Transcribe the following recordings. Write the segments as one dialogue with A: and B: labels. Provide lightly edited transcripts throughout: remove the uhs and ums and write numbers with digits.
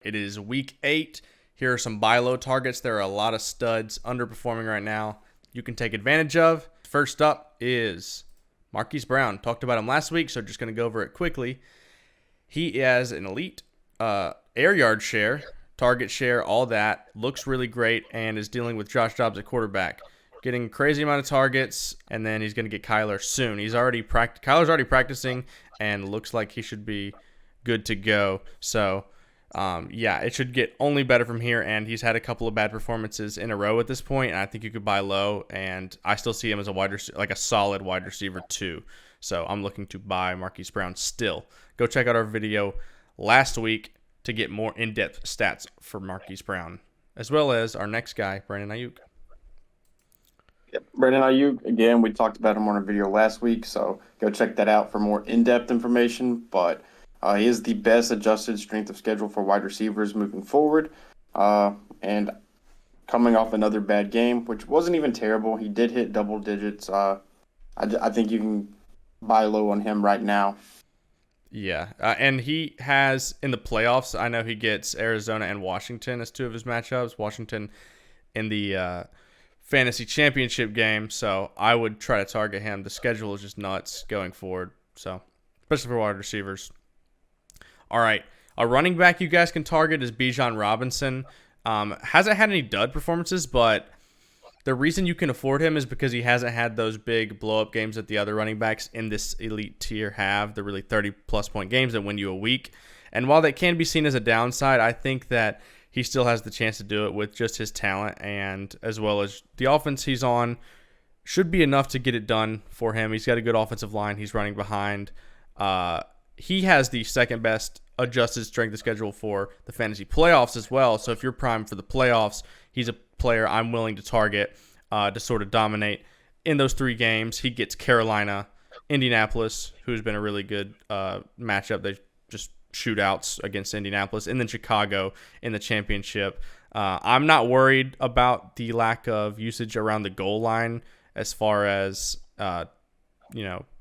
A: It is week 8. Here are some buy low targets. There are a lot of studs underperforming right now you can take advantage of. First up is Marquise Brown. Talked about him last week, so just going to go over it quickly. He has an elite air yard share, target share, all that. Looks really great and is dealing with Josh Dobbs at quarterback. Getting a crazy amount of targets, and then he's going to get Kyler soon. Kyler's already practicing and looks like he should be good to go. So, it should get only better from here, and he's had a couple of bad performances in a row at this point, and I think you could buy low, and I still see him as a solid wide receiver too. So I'm looking to buy Marquise Brown still. Go check out our video last week to get more in-depth stats for Marquise Brown, as well as our next guy, Brandon Aiyuk.
B: Yep. Brandon Aiyuk, again, we talked about him on a video last week, so go check that out for more in-depth information. But he is the best adjusted strength of schedule for wide receivers moving forward. And coming off another bad game, which wasn't even terrible. He did hit double digits. I think you can buy low on him right now.
A: Yeah, and he has, in the playoffs, I know he gets Arizona and Washington as two of his matchups. Washington in the fantasy championship game, so I would try to target him. The schedule is just nuts going forward, so especially for wide receivers. All right, a running back you guys can target is Bijan Robinson. Hasn't had any dud performances, but the reason you can afford him is because he hasn't had those big blow-up games that the other running backs in this elite tier have, the really 30-plus point games that win you a week. And while that can be seen as a downside, I think that he still has the chance to do it with just his talent, and as well as the offense he's on should be enough to get it done for him. He's got a good offensive line. He's running behind. He has the second best adjusted strength of schedule for the fantasy playoffs as well. So if you're primed for the playoffs, he's a player I'm willing to target to sort of dominate in those 3 games. He gets Carolina, Indianapolis, who's been a really good matchup. They just shootouts against Indianapolis, and then Chicago in the championship. I'm not worried about the lack of usage around the goal line as far as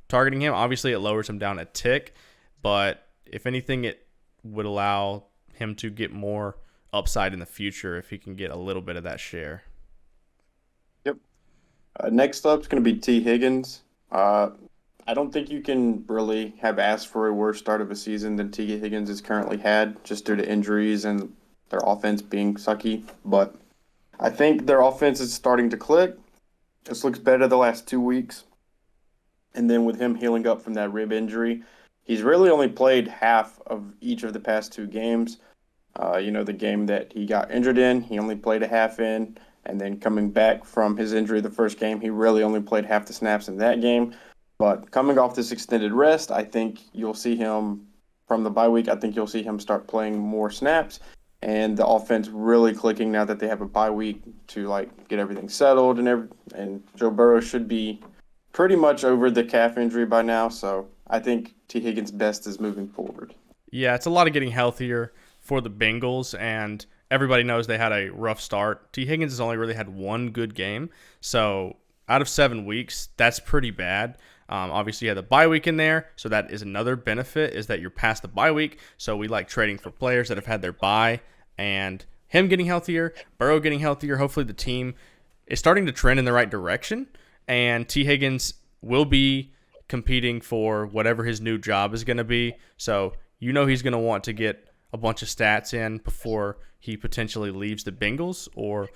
A: targeting him. Obviously, it lowers him down a tick, but if anything, it would allow him to get more upside in the future if he can get a little bit of that share.
B: Yep. Next up is going to be T. Higgins. I don't think you can really have asked for a worse start of a season than T. Higgins has currently had, just due to injuries and their offense being sucky. But I think their offense is starting to click. This looks better the last 2 weeks. And then with him healing up from that rib injury, he's really only played half of each of the past 2 games. The game that he got injured in, he only played a half in. And then coming back from his injury the first game, he really only played half the snaps in that game. But coming off this extended rest, I think you'll see him from the bye week. I think you'll see him start playing more snaps, and the offense really clicking now that they have a bye week to get everything settled and Joe Burrow should be pretty much over the calf injury by now. So I think T. Higgins' best is moving forward.
A: Yeah, it's a lot of getting healthier for the Bengals, and everybody knows they had a rough start. T. Higgins has only really had 1 good game, so out of 7 weeks, that's pretty bad. Obviously, you had the bye week in there, so that is another benefit, is that you're past the bye week. So we like trading for players that have had their bye, and him getting healthier, Burrow getting healthier. Hopefully the team is starting to trend in the right direction, and T. Higgins will be competing for whatever his new job is going to be. So he's going to want to get a bunch of stats in before he potentially leaves the Bengals or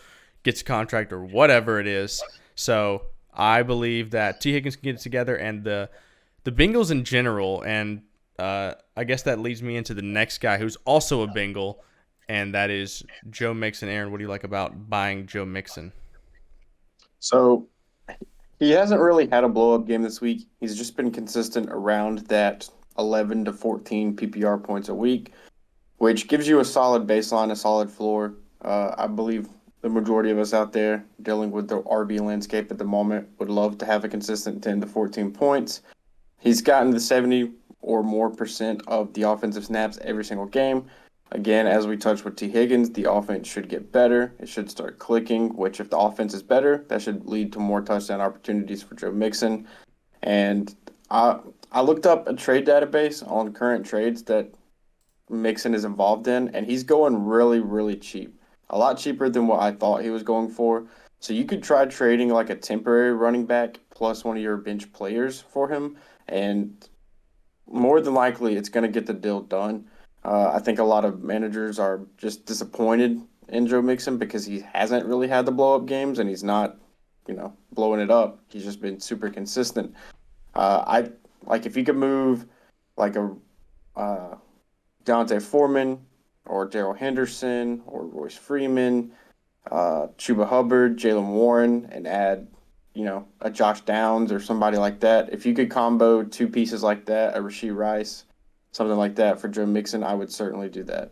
A: gets a contract or whatever it is. So I believe that T. Higgins can get it together, and the Bengals in general, and I guess that leads me into the next guy who's also a Bengal, and that is Joe Mixon. Aaron, what do you like about buying Joe Mixon?
B: So he hasn't really had a blow-up game this week. He's just been consistent around that 11 to 14 PPR points a week, which gives you a solid baseline, a solid floor. I believe the majority of us out there dealing with the RB landscape at the moment would love to have a consistent 10 to 14 points. He's gotten the 70 or more % of the offensive snaps every single game. Again, as we touched with T. Higgins, the offense should get better. It should start clicking, which if the offense is better, that should lead to more touchdown opportunities for Joe Mixon. And I looked up a trade database on current trades that Mixon is involved in, and he's going really, really cheap. A lot cheaper than what I thought he was going for. So you could try trading like a temporary running back plus one of your bench players for him, and more than likely it's going to get the deal done. I think a lot of managers are just disappointed in Joe Mixon because he hasn't really had the blow up games and he's not, blowing it up. He's just been super consistent. I like if you could move like a Dante Foreman or Daryl Henderson or Royce Freeman, Chuba Hubbard, Jalen Warren, and add, a Josh Downs or somebody like that. If you could combo two pieces like that, a Rashee Rice, something like that for Joe Mixon, I would certainly do that.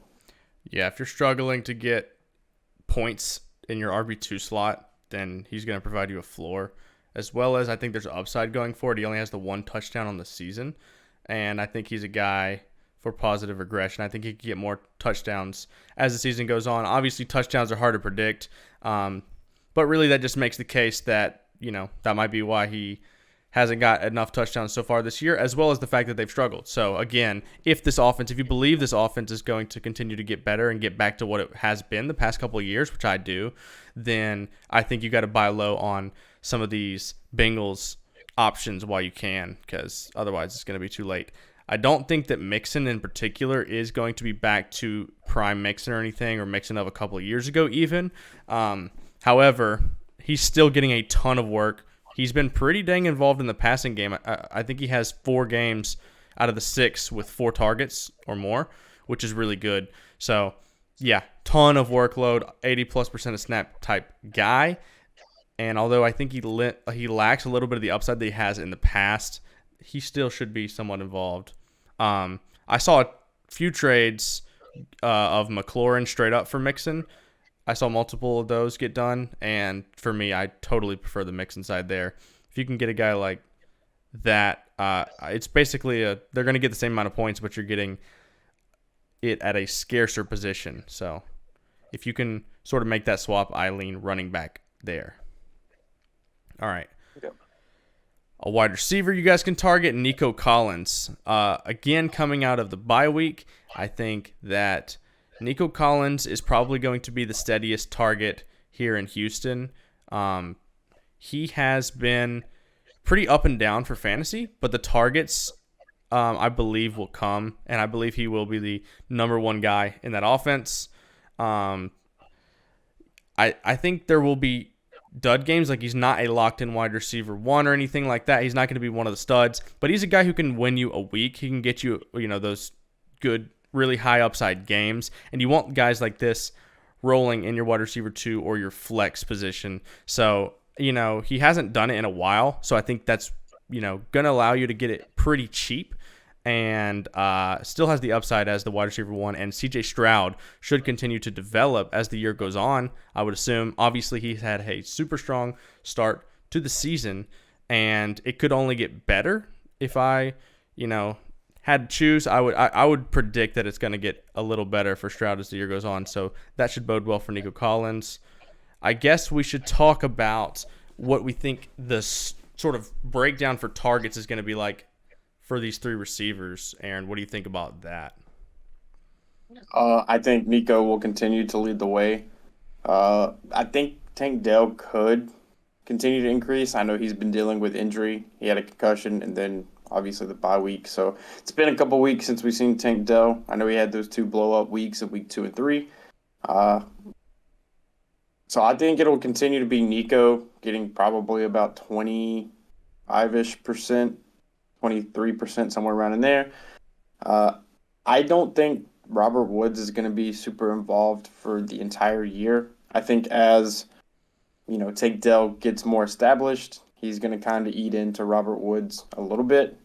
A: Yeah, if you're struggling to get points in your RB2 slot, then he's going to provide you a floor. As well as I think there's upside going forward. He only has the one touchdown on the season. And I think he's a guy for positive regression. I think he can get more touchdowns as the season goes on. Obviously, touchdowns are hard to predict. But really that just makes the case that, that might be why he hasn't got enough touchdowns so far this year, as well as the fact that they've struggled. So, again, if you believe this offense is going to continue to get better and get back to what it has been the past couple of years, which I do, then I think you got to buy low on some of these Bengals options while you can, because otherwise it's going to be too late. I don't think that Mixon in particular is going to be back to prime Mixon or anything, or Mixon of a couple of years ago even. However, he's still getting a ton of work. He's been pretty dang involved in the passing game. I think he has 4 games out of the 6 with 4 targets or more, which is really good. So, yeah, ton of workload, 80+% of snap type guy. And although I think he lacks a little bit of the upside that he has in the past, he still should be somewhat involved. I saw a few trades of McLaurin straight up for Mixon. I saw multiple of those get done, and for me, I totally prefer the Mixon side there. If you can get a guy like that, it's basically they're going to get the same amount of points, but you're getting it at a scarcer position. So if you can sort of make that swap, I lean running back there. All right.
B: Yep.
A: A wide receiver you guys can target, Nico Collins. Again, coming out of the bye week, I think that Nico Collins is probably going to be the steadiest target here in Houston. He has been pretty up and down for fantasy, but the targets, I believe, will come, and I believe he will be the number one guy in that offense. I think there will be dud games. Like, he's not a locked-in wide receiver 1 or anything like that. He's not going to be one of the studs, but he's a guy who can win you a week. He can get you, those good, really high upside games, and you want guys like this rolling in your wide receiver 2 or your flex position. So, he hasn't done it in a while, so I think that's, going to allow you to get it pretty cheap, and still has the upside as the wide receiver 1, and CJ Stroud should continue to develop as the year goes on, I would assume. Obviously, he's had a super strong start to the season, and it could only get better if I, had to choose. I would predict that it's going to get a little better for Stroud as the year goes on, so that should bode well for Nico Collins. I guess we should talk about what we think the sort of breakdown for targets is going to be like for these 3 receivers. Aaron, what do you think about that?
B: I think Nico will continue to lead the way. I think Tank Dell could continue to increase. I know he's been dealing with injury. He had a concussion and then obviously the bye week. So it's been a couple weeks since we've seen Tank Dell. I know he had those 2 blow-up weeks in week 2 and 3. So I think it'll continue to be Nico getting probably about 25-ish%, 23%, somewhere around in there. I don't think Robert Woods is going to be super involved for the entire year. I think as, Tank Dell gets more established, he's going to kind of eat into Robert Woods a little bit.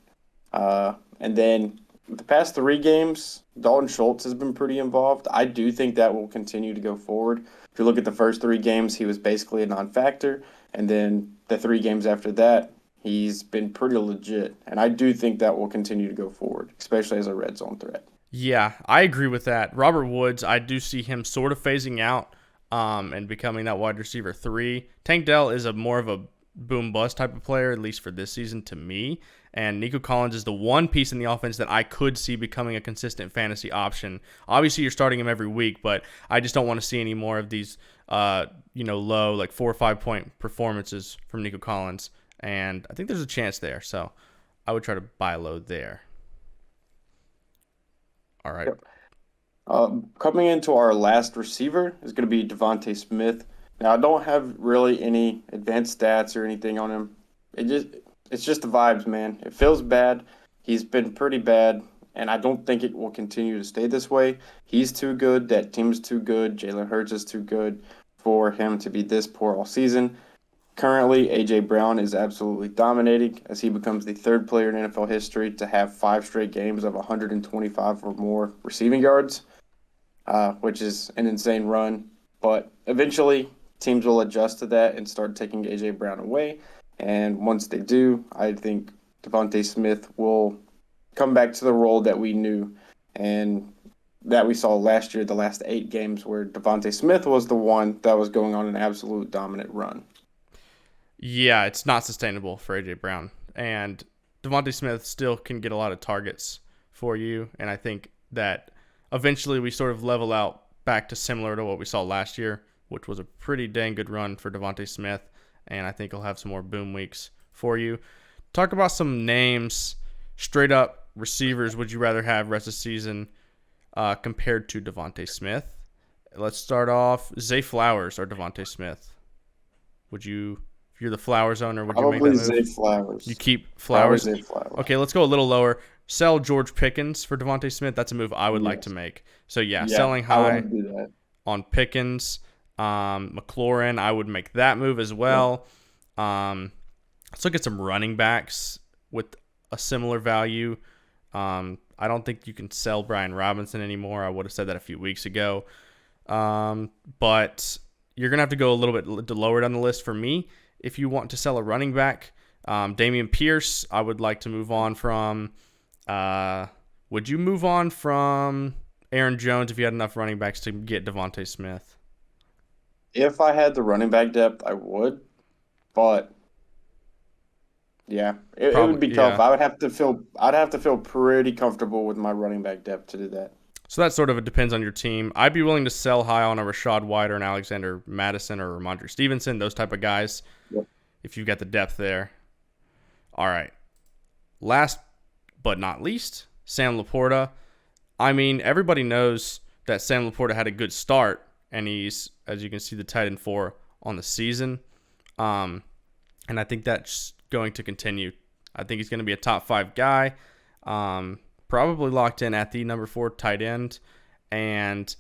B: And then the past 3 games, Dalton Schultz has been pretty involved. I do think that will continue to go forward. If you look at the first 3 games, he was basically a non-factor. And then the 3 games after that, he's been pretty legit. And I do think that will continue to go forward, especially as a red zone threat.
A: Yeah, I agree with that. Robert Woods, I do see him sort of phasing out and becoming that wide receiver 3. Tank Dell is more of a boom-bust type of player, at least for this season to me. And Nico Collins is the one piece in the offense that I could see becoming a consistent fantasy option. Obviously, you're starting him every week, but I just don't want to see any more of these, low, like 4 or 5 point performances from Nico Collins. And I think there's a chance there. So I would try to buy low there. All right.
B: Yep. Coming into our last receiver is going to be Devonta Smith. Now, I don't have really any advanced stats or anything on him. It's just the vibes, man. It feels bad. He's been pretty bad, and I don't think it will continue to stay this way. He's too good. That team's too good. Jalen Hurts is too good for him to be this poor all season. Currently, A.J. Brown is absolutely dominating as he becomes the third player in NFL history to have 5 straight games of 125 or more receiving yards, which is an insane run. But eventually, teams will adjust to that and start taking A.J. Brown away. And once they do, I think Devonta Smith will come back to the role that we knew and that we saw last year, the last 8 games, where Devonta Smith was the one that was going on an absolute dominant run.
A: Yeah, it's not sustainable for A.J. Brown. And Devonta Smith still can get a lot of targets for you. And I think that eventually we sort of level out back to similar to what we saw last year, which was a pretty dang good run for Devonta Smith. And I think he'll have some more boom weeks for you. Talk about some names, straight up receivers would you rather have rest of the season compared to Devonta Smith? Let's start off Zay Flowers or Devonta Smith. Would you, if you're the Flowers owner, would you make that move?
B: Zay Flowers.
A: You keep Flowers?
B: Zay Flowers.
A: Okay, let's go a little lower. Sell George Pickens for Devonta Smith. That's a move I would like to make. So, selling high on Pickens. McLaurin, I would make that move as well. Let's look at some running backs with a similar value. I don't think you can sell Bijan Robinson anymore. I would have said that a few weeks ago. But you're going to have to go a little bit lower down the list for me if you want to sell a running back. Dameon Pierce, I would like to move on from. Would you move on from Aaron Jones if you had enough running backs to get Devonta Smith?
B: If I had the running back depth, I would. But it would be tough. I'd have to feel pretty comfortable with my running back depth to do that.
A: So that sort of depends on your team. I'd be willing to sell high on a Rashad White or an Alexander Madison or Ramondre Stevenson, those type of guys, if you've got the depth there. All right. Last but not least, Sam Laporta. I mean, everybody knows that Sam Laporta had a good start, and he's, as you can see, the tight end 4 on the season. And I think that's going to continue. I think he's going to be a top 5 guy. Probably locked in at the number 4 tight end. And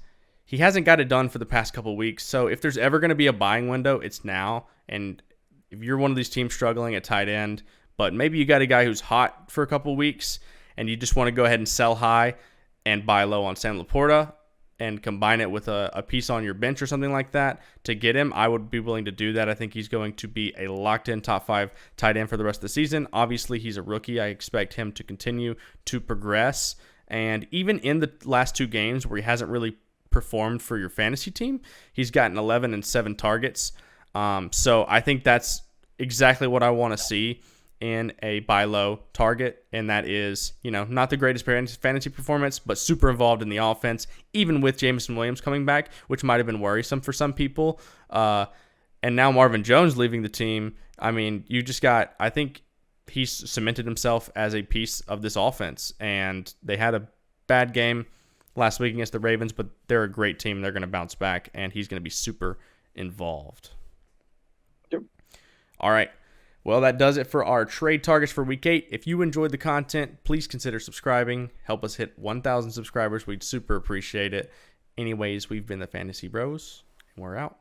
A: he hasn't got it done for the past couple of weeks. So if there's ever going to be a buying window, it's now. And if you're one of these teams struggling at tight end, but maybe you got a guy who's hot for a couple of weeks and you just want to go ahead and sell high and buy low on Sam Laporta and combine it with a piece on your bench or something like that to get him, I would be willing to do that. I think he's going to be a locked-in top 5 tight end for the rest of the season. Obviously, he's a rookie. I expect him to continue to progress. And even in the last 2 games where he hasn't really performed for your fantasy team, he's gotten 11 and 7 targets. So I think that's exactly what I want to see in a buy low target, and that is, not the greatest fantasy performance, but super involved in the offense, even with Jameson Williams coming back, which might have been worrisome for some people. And now Marvin Jones leaving the team. I mean, I think he's cemented himself as a piece of this offense, and they had a bad game last week against the Ravens, but they're a great team. They're going to bounce back, and he's going to be super involved.
B: Yep.
A: All right. Well, that does it for our trade targets for Week 8. If you enjoyed the content, please consider subscribing. Help us hit 1,000 subscribers. We'd super appreciate it. Anyways, we've been the Fantasy Bros, and we're out.